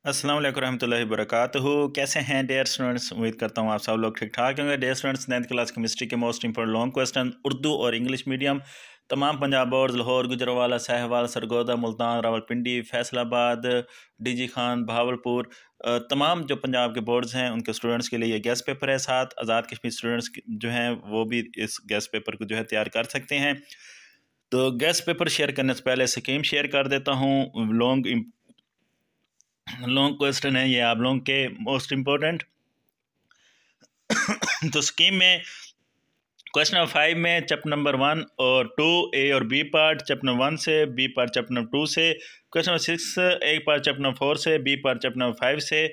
अस्सलाम वालेकुम रहमतुल्लाहि वबरकातुहू। कैसे हैं डियर स्टूडेंट्स? उम्मीद करता हूँ आप सब लोग ठीक ठाक होंगे। Dear students, 9th class chemistry के most important long question Urdu और इंग्लिश मीडियम तमाम पंजाब बोर्ड, लाहौर, गुजरावाला, साहिवाल, सरगोदा, मुल्तान, रावलपिंडी, फैसलाबाद, डीजी खान, भावलपुर, तमाम जो पंजाब के बोर्ड्स हैं उनके स्टूडेंट्स के लिए ये गेस्ट पेपर है। साथ आज़ाद कश्मीर स्टूडेंट्स जो हैं वो भी इस गेस्ट पेपर को जो है तैयार कर सकते हैं। तो गेस्ट पेपर शेयर करने से पहले स्कीम शेयर कर देता हूँ। लॉन्ग क्वेश्चन है ये आप लोगों के मोस्ट इम्पोर्टेंट। तो स्कीम में क्वेश्चन नंबर 5 में चैप्टर नंबर 1 और 2 ए और बी पार्ट, चैप्टर नंबर 1 से, बी पार्ट चैप्टर नंबर 2 से, क्वेश्चन नंबर 6 ए पार्ट चैप्टर नंबर 4 से, बी पार्ट चैप्टर नंबर 5 से,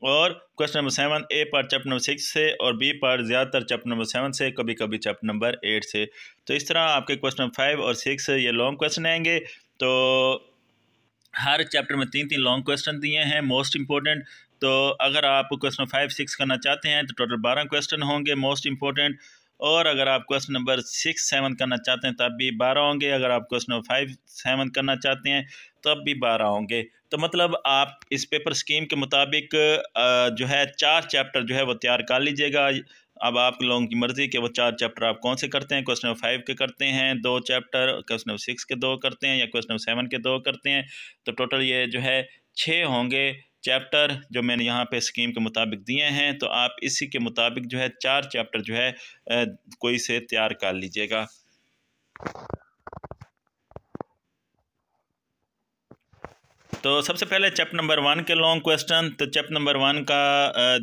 और क्वेश्चन नंबर 7 ए पार्ट चैप्टर नंबर 6 से और बी पार्ट ज़्यादातर चैप्टर नंबर 7 से, कभी कभी चैप्टर नंबर 8 से। तो इस तरह आपके क्वेश्चन नंबर 5 और 6 ये लॉन्ग क्वेश्चन आएंगे। तो हर चैप्टर में 3-3 लॉन्ग क्वेश्चन दिए हैं मोस्ट इंपॉर्टेंट। तो अगर आप क्वेश्चन 5-6 करना चाहते हैं तो टोटल 12 क्वेश्चन होंगे मोस्ट इंपॉर्टेंट, और अगर आप क्वेश्चन नंबर 6-7 करना चाहते हैं तब भी 12 होंगे। अगर आप क्वेश्चन नंबर 5-7 करना चाहते हैं तब भी 12 होंगे। तो मतलब आप इस पेपर स्कीम के मुताबिक जो है 4 चैप्टर जो है वो तैयार कर लीजिएगा। अब आप लोगों की मर्ज़ी कि वो 4 चैप्टर आप कौन से करते हैं। क्वेश्चन नंबर 5 के करते हैं 2 चैप्टर, क्वेश्चन नंबर 6 के 2 करते हैं, या क्वेश्चन नंबर 7 के 2 करते हैं। तो टोटल ये जो है 6 होंगे चैप्टर जो मैंने यहाँ पे स्कीम के मुताबिक दिए हैं। तो आप इसी के मुताबिक जो है 4 चैप्टर जो है कोई से तैयार कर लीजिएगा। तो सबसे पहले चैप्टर नंबर 1 के लॉन्ग क्वेश्चन। तो चैप्टर नंबर 1 का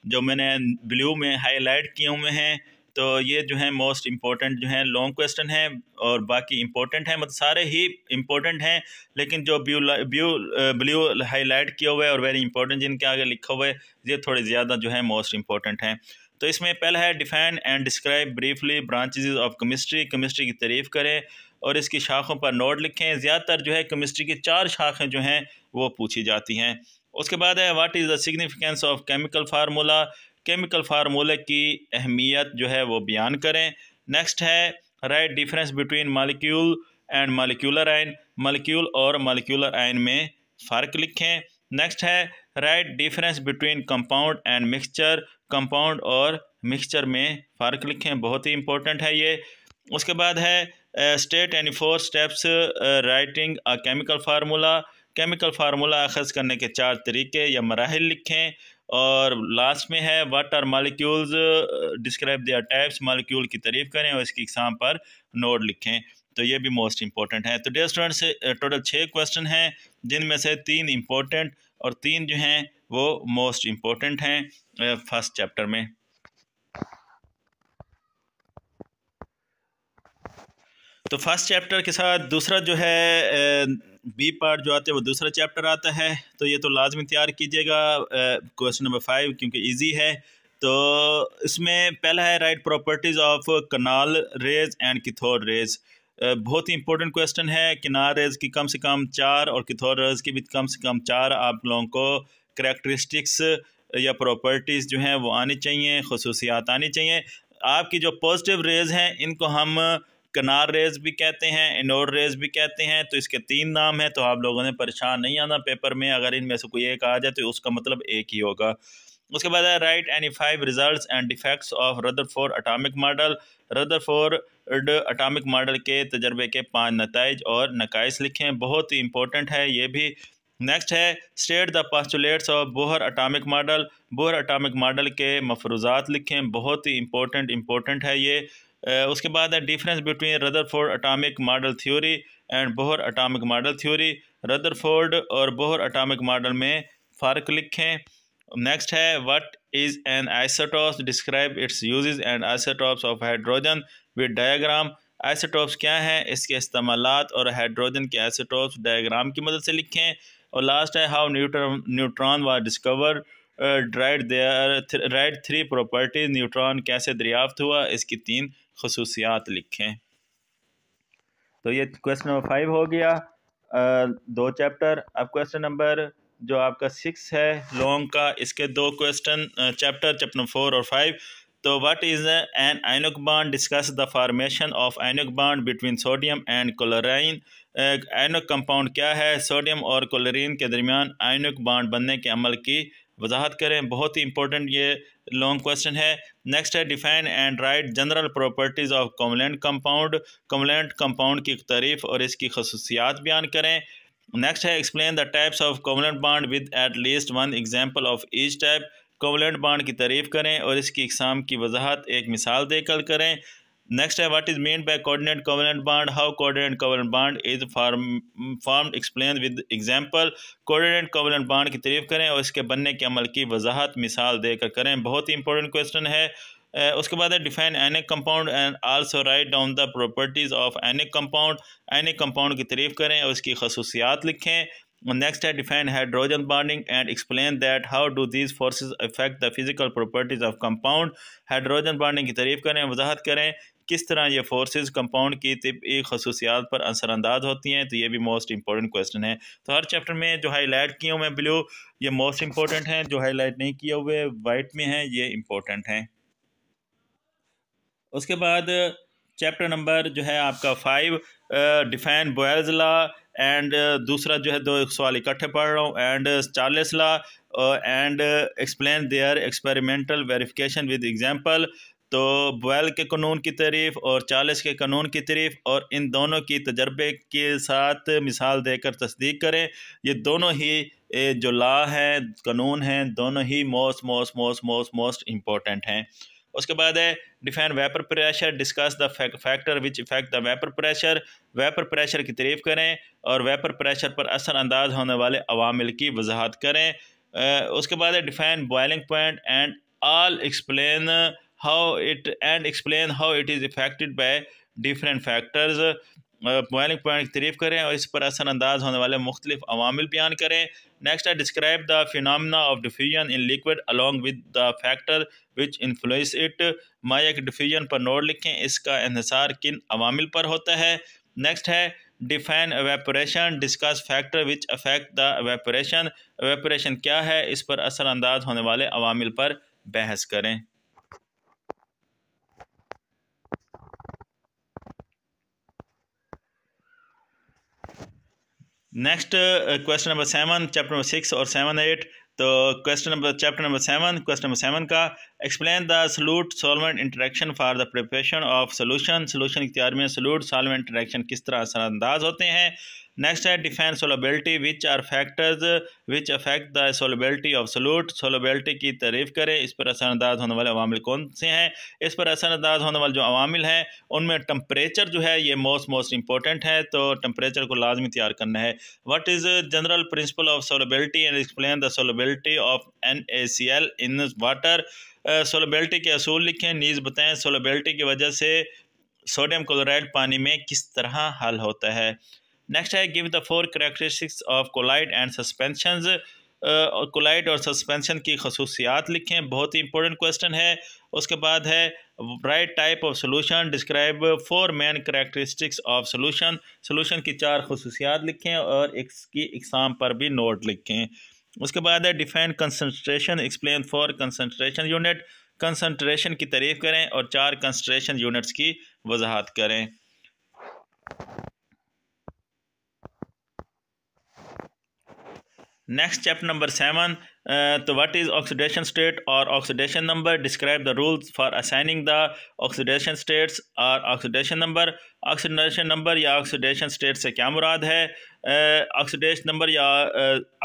जो मैंने ब्लू में हाईलाइट किए हुए हैं, तो ये जो है मोस्ट इम्पोर्टेंट जो है लॉन्ग क्वेश्चन है, और बाकी इम्पोर्टेंट हैं, मतलब सारे ही इम्पोर्टेंट हैं, लेकिन जो ब्लू हाईलाइट किया हुआ है और वेरी इंपॉर्टेंट जिनके आगे लिखा हुआ है ये थोड़े ज़्यादा जो है मोस्ट इम्पोर्टेंट हैं। तो इसमें पहला है define and describe briefly branches of chemistry. Chemistry की तारीफ़ करें और इसकी शाखों पर नोट लिखें। ज़्यादातर जो है केमिस्ट्री की 4 शाखें जो हैं वो पूछी जाती हैं। उसके बाद है what is the significance of chemical formula. Chemical फार्मूले की अहमियत जो है वो बयान करें। नेक्स्ट है right difference between molecule and molecular ion. Molecule और मालिक्यूलर आयन में फ़र्क लिखें। नेक्स्ट है right difference between compound and mixture. Compound और मिक्सचर में फ़र्क लिखें, बहुत ही इंपॉर्टेंट है ये। उसके बाद है state any 4 steps writing a chemical formula. Chemical formula अखज़ करने के 4 तरीके या मराहिल लिखें। और लास्ट में है what are molecules, describe their types. Molecule की तारीफ़ करें और इसकी इकसाम पर नोट लिखें। तो ये भी मोस्ट इंपॉर्टेंट है। तो डियर स्टूडेंट्स, टोटल 6 क्वेश्चन हैं जिनमें से 3 इंपॉर्टेंट और 3 जो हैं वो मोस्ट इम्पोर्टेंट हैं फर्स्ट चैप्टर में। तो फर्स्ट चैप्टर के साथ दूसरा जो है बी पार्ट जो आता है वो दूसरा चैप्टर आता है। तो ये तो लाजमी तैयार कीजिएगा क्वेश्चन नंबर 5, क्योंकि इजी है। तो इसमें पहला है write properties of canal rays and cathode rays. बहुत ही इंपॉर्टेंट क्वेश्चन है। किनार रेज की कम से कम 4 और कैथोड रेज की भी कम से कम 4 आप लोगों को करैक्टरिस्टिक्स या प्रॉपर्टीज़ जो हैं वो आनी चाहिए, खसूसियात आनी चाहिए। आपकी जो पॉजिटिव रेज हैं इनको हम कनार रेज भी कहते हैं, एनोड रेज भी कहते हैं। तो इसके 3 नाम हैं। तो आप लोगों ने परेशान नहीं आना पेपर में, अगर इनमें से कोई एक आ जाए तो उसका मतलब एक ही होगा। उसके बाद है right any 5 results and defects of Rutherford atomic model. Rutherford atomic model के तजर्बे के 5 नताइज और नकाइस लिखें, बहुत ही इंपॉर्टेंट है ये भी। नेक्स्ट है state the postulates of Bohr atomic model. Bohr atomic model के मफरूज़ात लिखें, बहुत ही इंपॉर्टेंट है ये। उसके बाद है difference between Rutherford atomic model theory and Bohr atomic model theory. Rutherford और बोहर एटॉमिक मॉडल में फ़र्क लिखें। नेक्स्ट है what is an isotopes, describe it's uses and isotopes of hydrogen with diagram. Isotopes क्या हैं, इसके इस्तेमालात और हाइड्रोजन के आइसोटॉप्स डायग्राम की मदद से लिखें। और लास्ट है how neutron was discovered, right 3 properties. Neutron कैसे दरियाफ्त हुआ, इसकी 3 खसूसियात लिखें। तो ये क्वेश्चन नंबर 5 हो गया, 2 चैप्टर। अब क्वेश्चन नंबर जो आपका 6 है लॉन्ग का, इसके 2 क्वेश्चन चैप्टर नंबर 4 और 5। तो what is an ionic bond, discuss the formation of ionic bond between sodium and chlorine. Ionic compound क्या है, सोडियम और क्लोरीन के दरमियान आयनिक बॉन्ड बनने के अमल की वजाहत करें। बहुत ही इंपॉर्टेंट ये लॉन्ग क्वेश्चन है। नेक्स्ट है define and right general properties of covalent compound. Covalent compound की तारीफ और इसकी खसूसियात बयान करें। नेक्स्ट है explain the types of covalent bond with at least one example of each type. Covalent bond की तारीफ करें और इसकी इकसाम की वजाहत एक मिसाल देकर करें। नेक्स्ट है what is mean by coordinate covalent bond, how coordinate covalent bond is formed, explain with example. Coordinate covalent bond की तारीफ करें और इसके बनने के अमल की वजाहत मिसाल देकर करें। बहुत ही इंपॉर्टेंट क्वेश्चन है। उसके बाद है define ionic compound and also write down the properties of ionic compound. Ionic compound की तारीफ करें और इसकी खसूसियात लिखें। नेक्स्ट है define hydrogen bonding and explain that how do these forces affect the physical properties of compound. Hydrogen bonding की तारीफ करें, वजाहत करें किस तरह ये फोर्सेस कंपाउंड की तिब्बी खसूसियात पर असरअंदाज होती हैं। तो ये भी मोस्ट इंपॉर्टेंट क्वेश्चन है। तो हर चैप्टर में जो हाईलाइट किए हुए ब्लू ये मोस्ट इंपॉर्टेंट हैं, जो हाईलाइट नहीं किए हुए वाइट में हैं ये इंपॉर्टेंट हैं। उसके बाद चैप्टर नंबर जो है आपका 5 डिफाइन बॉयल्स लॉ एंड दूसरा जो है 2 सवाल इकट्ठे पढ़ रहा हूँ and Charles law and explain their experimental verification with example. तो बॉयल के कानून की तारीफ और चार्ल्स के कानून की तारीफ और इन दोनों की तजर्बे के साथ मिसाल देकर तस्दीक करें। ये दोनों ही जो लॉ हैं, कानून हैं, दोनों ही most most most most most important हैं। उसके बाद है define vapour pressure, discuss the factor which effect the vapour pressure. Vapour pressure की तारीफ करें और वेपर प्रेशर पर असरअंदाज होने वाले अवामिल की वजाहत करें। उसके बाद है define boiling point and all explain how it is affected by different factors. Boiling point की तारीफ करें और इस पर असरअंदाज होने वाले मुख्तलिफ अवामिल बयान करें। नेक्स्ट है describe the phenomena of diffusion in liquid along with the factor which influence it. माया के डिफ्यूजन पर नोट लिखें, इसका इन्हिसार किन अवामिल पर होता है। नेक्स्ट है define evaporation, discuss factor which affect the evaporation. Evaporation क्या है, इस पर असरअंदाज होने वाले अवामिल पर बहस करें। Next question number 7, chapter number 6 और 7, 8। तो चैप्टर नंबर 7 का explain the solute solvent interaction for the preparation of solution. Solution की तैयारी में सॉल्यूट सॉल्वेंट इंटरेक्शन किस तरह असरअंदाज होते हैं। नेक्स्ट है define solubility, which are factors which affect the solubility of solute. Solubility की तारीफ करें, इस पर असरअंदाज होने वाले अवामिल कौन से हैं। इस पर असरअंदाज होने वाले जो अवामिल हैं उनमें टेम्परेचर जो है ये मोस्ट इंपॉर्टेंट है, तो टेम्परेचर को लाजमी तैयार करना है। What is general principle of solubility and explain the solubility of NaCl in water. Solubility के असूल लिखें, नीज बताएं सोलबिलिटी की वजह से सोडियम क्लोराइड पानी में किस तरह हल होता है। नेक्स्ट है give the 4 characteristics of colloid and suspensions. Colloid और सस्पेंशन की खसूसियात लिखें, बहुत ही इंपॉर्टेंट क्वेश्चन है। उसके बाद है right type of solution, describe 4 main characteristics of solution. Solution की 4 खसूसियात लिखें और इसकी इकसाम पर भी नोट लिखें। उसके बाद है define concentration, explain 4 concentration unit. Concentration की तारीफ करें और 4 कंसंट्रेशन यूनिट्स की वजाहत करें। नेक्स्ट चैप्टर नंबर 7, तो व्हाट इज़ ऑक्सीडेशन स्टेट और oxidation number, describe the rules for assigning the oxidation states और ऑक्सीडेशन नंबर। ऑक्सीडेशन नंबर या ऑक्सीडेशन स्टेट से क्या मुराद है। ऑक्सीडेशन नंबर या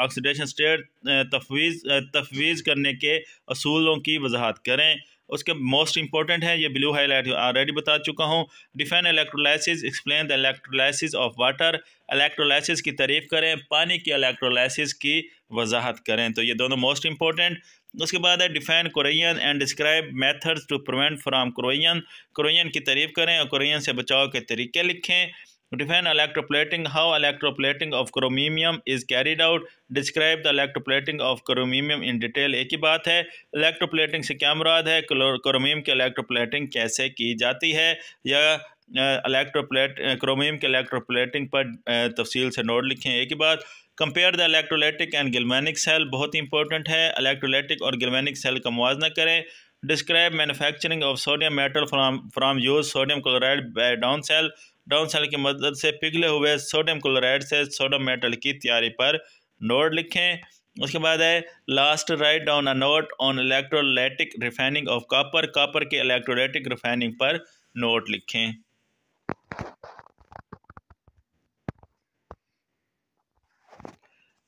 ऑक्सीडेशन स्टेट तफवीज़ करने के असूलों की वजाहत करें। उसके मोस्ट इंपॉर्टेंट है, ये ब्लू हाईलाइट ऑलरेडी बता चुका हूँ। Define electrolysis, explain the electrolysis of water. Electrolysis की तारीफ करें, पानी की इलेक्ट्रोलाइसिस की वजाहत करें। तो ये दोनों मोस्ट इंपॉर्टेंट। उसके बाद है define corrosion and describe methods to prevent from corrosion. Corrosion की तारीफ करें और कोरोजन से बचाव के तरीके लिखें। Define electroplating, how electroplating of chromium is carried out. Describe the electroplating of chromium in detail. एक ही बात है, इलेक्ट्रोप्लेटिंग से क्या मुराद है, क्रोमीनियम की इलेक्ट्रोप्लेटिंग कैसे की जाती है, या क्रोमीनियम के इलेक्ट्रोप्लेटिंग पर तफसील से नोट लिखें। एक ही बात, compare the electrolytic and galvanic cell, बहुत ही इंपॉर्टेंट है। इलेक्ट्रोलाइटिक और गिल्वेनिक सेल का मुवाजना करें। Describe manufacturing of sodium metal from use sodium chloride by Down cell की मदद से पिघले हुए सोडियम क्लोराइड से सोडियम मेटल की तैयारी पर नोट लिखें। उसके बाद है last write down a note on electrolytic refining of copper के इलेक्ट्रोलाइटिक रिफाइनिंग पर नोट लिखें।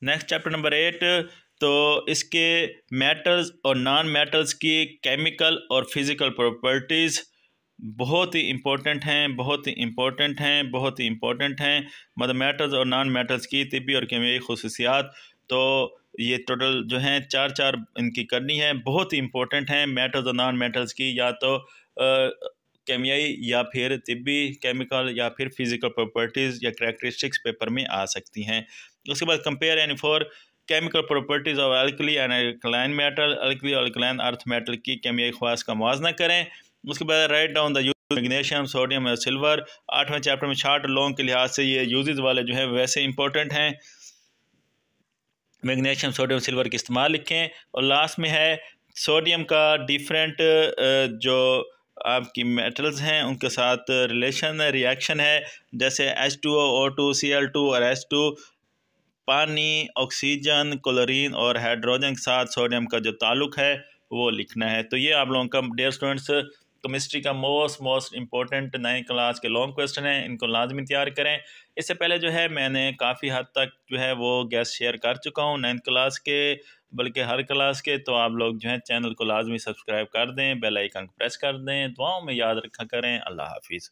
नेक्स्ट चैप्टर नंबर 8, तो इसके मेटल्स और नॉन मेटल्स की केमिकल और फिज़िकल प्रॉपर्टीज़ बहुत ही इम्पोर्टेंट हैं, बहुत ही इम्पोर्टेंट हैं, बहुत ही इम्पोर्टेंट हैं। मतलब मेटल्स और नॉन मेटल्स की तिब्बी और केमियाई खुसूसियात, तो ये टोटल जो हैं चार इनकी करनी है, बहुत ही इम्पोर्टेंट हैं। मेटल्स और नॉन मेटल्स की या तो केमियाई या फिर तिब्बी केमिकल या फिर फिज़िकल प्रॉपर्टीज़ या करैक्टरिस्टिक्स पेपर में आ सकती हैं। उसके बाद compare any for chemical properties of alkali and alkaline metal, alkali और अल्कलाइन अर्थ मेटल की केमियाई ख़वास का मुआवजा करें। उसके बाद write down the use magnesium, sodium और सिल्वर। 8वें चैप्टर में शार्ट लॉन्ग के लिहाज से ये यूजेस वाले जो है वैसे इंपॉर्टेंट हैं। मैग्नीशियम, सोडियम, सिल्वर के इस्तेमाल लिखें। और लास्ट में है सोडियम का डिफरेंट जो आपकी मेटल्स हैं उनके साथ रिलेशन रिएक्शन है, जैसे H2O, O2, Cl2 और H2, पानी, ऑक्सीजन, क्लोरीन और हाइड्रोजन के साथ सोडियम का जो ताल्लुक है वो लिखना है। तो ये आप लोगों का डियर स्टूडेंट्स केमिस्ट्री का मोस्ट इम्पोर्टेंट 9th क्लास के लॉन्ग क्वेश्चन है, इनको लाजमी तैयार करें। इससे पहले जो है मैंने काफ़ी हद तक जो है वो गेस्ट शेयर कर चुका हूँ 9th क्लास के, बल्कि हर क्लास के। तो आप लोग जो है चैनल को लाजमी सब्सक्राइब कर दें, बेल आइकन प्रेस कर दें। दुआओं में याद रखा करें। अल्लाह हाफिज़।